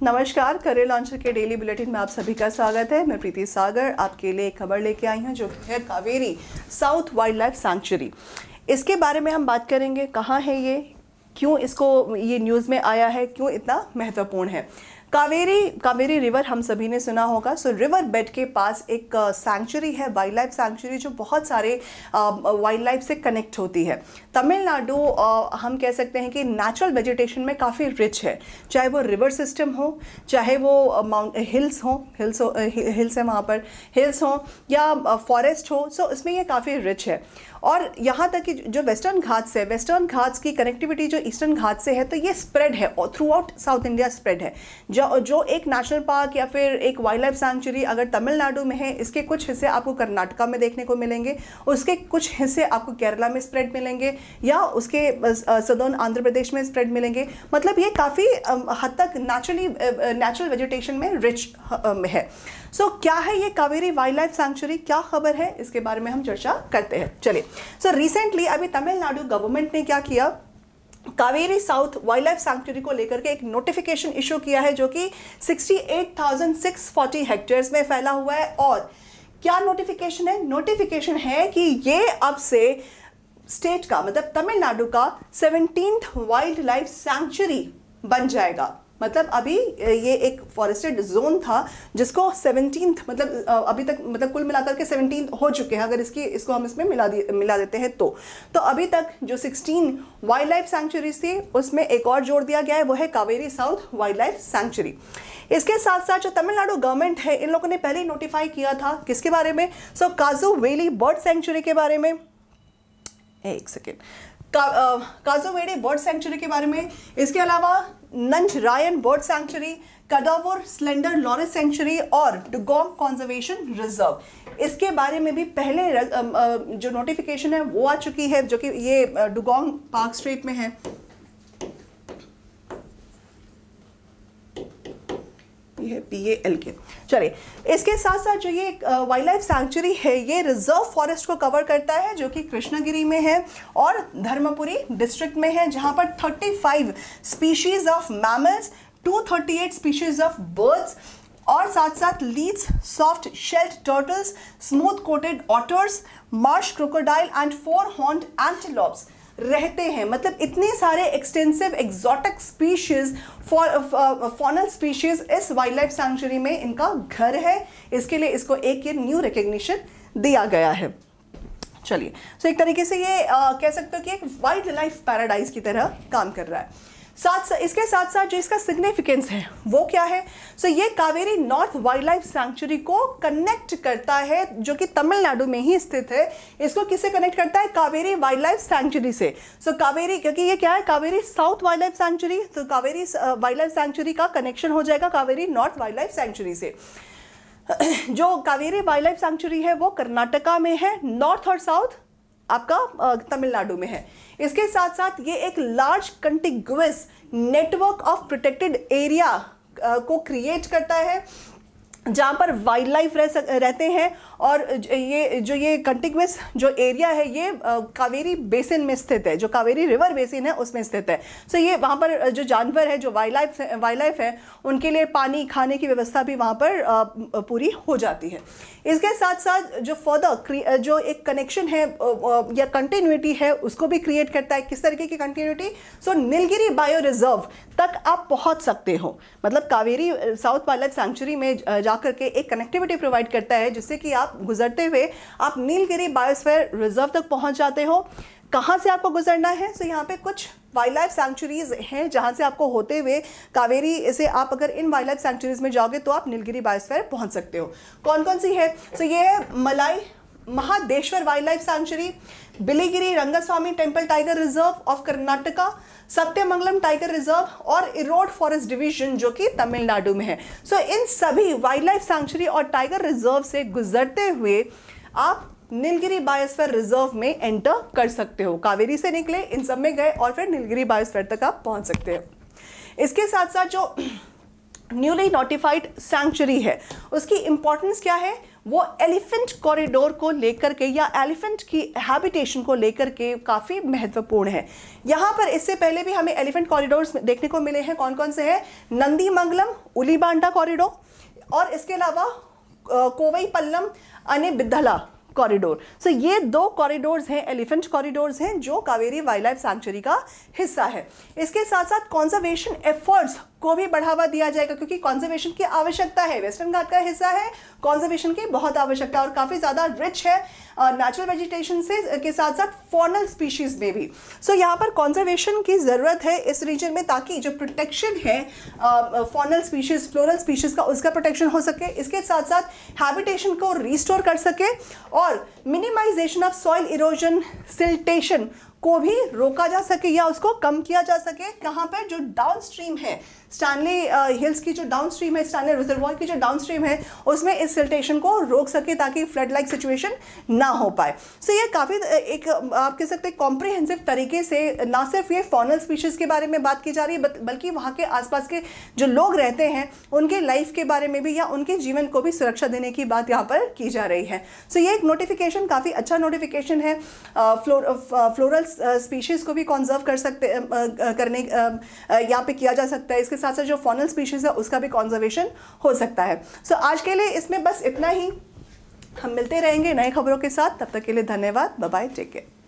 नमस्कार, career launcher के daily bulletin में आप सभी का स्वागत है। मैं प्रीति सागर आपके लिए एक खबर लेके आई हूँ जो है Kaveri south wild life sanctuary. इसके बारे में हम बात करेंगे, कहाँ है ये, क्यों इसको ये न्यूज़ में आया है, क्यों इतना महत्वपूर्ण है। कावेरी रिवर हम सभी ने सुना होगा। सो रिवर बेड के पास एक सैंक्चुरी है, वाइल्ड लाइफ सैंक्चुरी, जो बहुत सारे वाइल्ड लाइफ से कनेक्ट होती है। तमिलनाडु हम कह सकते हैं कि नेचुरल वेजिटेशन में काफ़ी रिच है, चाहे वो रिवर सिस्टम हो, चाहे वो हिल्स है वहाँ पर, हिल्स हो या फॉरेस्ट हो। सो इसमें ये काफ़ी रिच है। और यहाँ तक कि जो वेस्टर्न घाट्स है, वेस्टर्न घाट्स की कनेक्टिविटी जो ईस्टर्न घाट से है, तो ये स्प्रेड है और through out south India spread है। जो एक नेशनल पार्क या फिर एक वाइल्ड लाइफ सैंक्चुरी अगर तमिलनाडु में है, इसके कुछ हिस्से आपको कर्नाटका में देखने को मिलेंगे, उसके कुछ हिस्से आपको केरला में स्प्रेड मिलेंगे या उसके सदर्न आंध्र प्रदेश में स्प्रेड मिलेंगे। मतलब ये काफ़ी हद तक नेचुरल वेजिटेशन में रिच है। सो क्या है ये कावेरी वाइल्ड लाइफ सैंक्चुरी, क्या खबर है, इसके बारे में हम चर्चा करते हैं। चलिए, सो रिसेंटली अभी तमिलनाडु गवर्नमेंट ने क्या किया, Kaveri south wild life sanctuary को लेकर के एक नोटिफिकेशन इशू किया है जो कि 68,640 हेक्टेयर्स में फैला हुआ है। और क्या नोटिफिकेशन है? नोटिफिकेशन है कि ये अब से स्टेट का, मतलब तमिलनाडु का 17th वाइल्ड लाइफ सैंक्चुरी बन जाएगा। मतलब अभी ये एक फॉरेस्टेड जोन था जिसको 17th, मतलब अभी तक, मतलब कुल मिलाकर के 17 हो चुके हैं, अगर इसको हम इसमें मिला देते हैं तो अभी तक जो 16 वाइल्ड लाइफ सैंक्चुरीज थी उसमें एक और जोड़ दिया गया है, वो है Kaveri south wild life sanctuary. इसके साथ साथ जो तमिलनाडु गवर्नमेंट है, इन लोगों ने पहले ही नोटिफाई किया था किसके बारे में? सो काजुवेली बर्ड सेंचुरी के बारे में। एक सेकेंड, काजुवेली बर्ड सेंचुरी के बारे में। इसके अलावा Nanjarayan bird sanctuary, Kadavur slender loris sanctuary और डुगोंग कंजर्वेशन रिजर्व, इसके बारे में भी पहले जो नोटिफिकेशन है वो आ चुकी है, जो कि ये डुगोंग पार्क स्ट्रेट में है। ये PALK। चलिए, इसके साथ साथ जो ये वाइल्ड लाइफ सैंक्चुरी है, ये रिजर्व फॉरेस्ट को कवर करता है जो कि कृष्णगिरी में है और धर्मपुरी डिस्ट्रिक्ट में है, जहां पर 35 species of mammals, 238 species of birds और साथ साथ लीड्स, soft shelled turtles, smooth coated otters, marsh crocodile and 4 horned antelopes रहते हैं। मतलब इतने सारे extensive exotic species, faunal species इस वाइल्ड लाइफ सैंक्चुरी में इनका घर है। इसके लिए इसको एक ये न्यू रिकग्निशन दिया गया है। चलिए, सो एक तरीके से ये कह सकते हो कि एक वाइल्ड लाइफ पैराडाइज की तरह काम कर रहा है। इसके साथ साथ जो इसका सिग्निफिकेंस है वो क्या है? सो ये Kaveri north wild life sanctuary को कनेक्ट करता है, जो कि तमिलनाडु में ही स्थित है। इसको किससे कनेक्ट करता है? कावेरी वाइल्ड लाइफ सैंक्चुरी से। सो कावेरी, क्योंकि ये क्या है, Kaveri south wild life sanctuary, तो कावेरी वाइल्ड लाइफ सैंक्चुरी का कनेक्शन हो जाएगा Kaveri north wild life sanctuary से। जो कावेरी वाइल्ड लाइफ सैंक्चुरी है वो कर्नाटका में है, नॉर्थ और साउथ आपका तमिलनाडु में है। इसके साथ साथ ये एक large contiguous network of protected area को क्रिएट करता है, जहाँ पर वाइल्ड लाइफ रहते हैं। और ये कंटिग्युअस जो एरिया है ये कावेरी बेसिन में स्थित है, जो कावेरी रिवर बेसिन है उसमें स्थित है। सो ये वहाँ पर जो जानवर है, जो वाइल्ड लाइफ है, उनके लिए पानी, खाने की व्यवस्था भी वहाँ पर पूरी हो जाती है। इसके साथ साथ जो फर्दर जो एक कनेक्शन है या कंटिन्यूटी है उसको भी क्रिएट करता है। किस तरीके की कंटिन्यूटी? सो नीलगिरी बायो रिजर्व तक आप पहुँच सकते हो। मतलब Kaveri south wild life sanctuary में जाकर के एक कनेक्टिविटी प्रोवाइड करता है, जिससे कि आप गुजरते हुए आप नीलगिरी बायोस्फीयर रिजर्व तक पहुंच जाते हो। कहां से आपको गुजरना है? सो यहाँ पे कुछ वाइल्ड लाइफ सैंक्चुरीज हैं जहां से आपको होते हुए कावेरी से, आप अगर इन वाइल्ड लाइफ सैंक्चुरीज में जाओगे तो आप नीलगिरी बायोस्फीयर पहुंच सकते हो। कौन कौन सी है? सो ये है Malai Mahadeshwar wild life sanctuary, Biligiri Rangaswamy temple tiger reserve of Karnataka, Sathyamangalam tiger reserve और इरोड फॉरेस्ट डिवीजन जो कि तमिलनाडु में है। सो इन सभी वाइल्ड लाइफ सैंक्चुरी और टाइगर रिजर्व से गुजरते हुए आप नीलगिरी बायोस्फीयर रिजर्व में एंटर कर सकते हो। कावेरी से निकले, इन सब में गए और फिर नीलगिरी बायोस्फीयर तक आप पहुंच सकते हो। इसके साथ साथ जो न्यूली नोटिफाइड सैंक्चुरी है उसकी इंपॉर्टेंस क्या है वो एलिफेंट कॉरिडोर को लेकर के या एलिफेंट की हैबिटेशन को लेकर के काफ़ी महत्वपूर्ण है। यहाँ पर इससे पहले भी हमें एलिफेंट कॉरिडोर्स देखने को मिले हैं। कौन कौन से हैं? नंदीमंगलम उलीबांडा कॉरिडोर, और इसके अलावा कोवई पल्लम अनेबिद्धला कॉरिडोर। सो ये 2 कॉरिडोर्स हैं, एलिफेंट कॉरिडोर्स हैं, जो कावेरी वाइल्ड लाइफ सैंक्चुरी का हिस्सा है। इसके साथ साथ कंजर्वेशन एफर्ट्स को भी बढ़ावा दिया जाएगा, क्योंकि कंजर्वेशन की आवश्यकता है। वेस्टर्न घाट का हिस्सा है, कंजर्वेशन की बहुत आवश्यकता है और काफ़ी ज़्यादा रिच है नेचुरल वेजिटेशन से के साथ साथ फॉनल स्पीशीज़ में भी। सो यहाँ पर कंजर्वेशन की ज़रूरत है इस रीजन में, ताकि जो प्रोटेक्शन है फॉनल स्पीशीज़, फ्लोरल स्पीशीज़ का, उसका प्रोटेक्शन हो सके। इसके साथ साथ हैबिटेशन को रिस्टोर कर सके और minimization of soil erosion, siltation को भी रोका जा सके या उसको कम किया जा सके। कहाँ पर? जो डाउन स्ट्रीम है, स्टैनली हिल्स की जो डाउन स्ट्रीम है, स्टैनली रिजर्वॉयर की जो डाउन स्ट्रीम है, उसमें इस सिल्टेशन को रोक सके ताकि फ्लड लाइक सिचुएशन ना हो पाए। सो ये काफ़ी एक आप कह सकते हैं कॉम्प्रिहेंसिव तरीके से ना सिर्फ ये फॉनल स्पीशीज़ के बारे में बात की जा रही है, बल्कि वहाँ के आसपास के जो लोग रहते हैं उनके लाइफ के बारे में भी या उनके जीवन को भी सुरक्षा देने की बात यहाँ पर की जा रही है। सो ये एक नोटिफिकेशन काफ़ी अच्छा नोटिफिकेशन है। फ्लोरल स्पीशीज़ को भी कंजर्व कर सकते करने यहाँ पे किया जा सकता है। इसके साथ साथ जो फॉनल स्पीशीज़ है उसका भी कंजर्वेशन हो सकता है। सो आज के लिए इसमें बस इतना ही। हम मिलते रहेंगे नए खबरों के साथ, तब तक के लिए धन्यवाद। Bye bye, take care.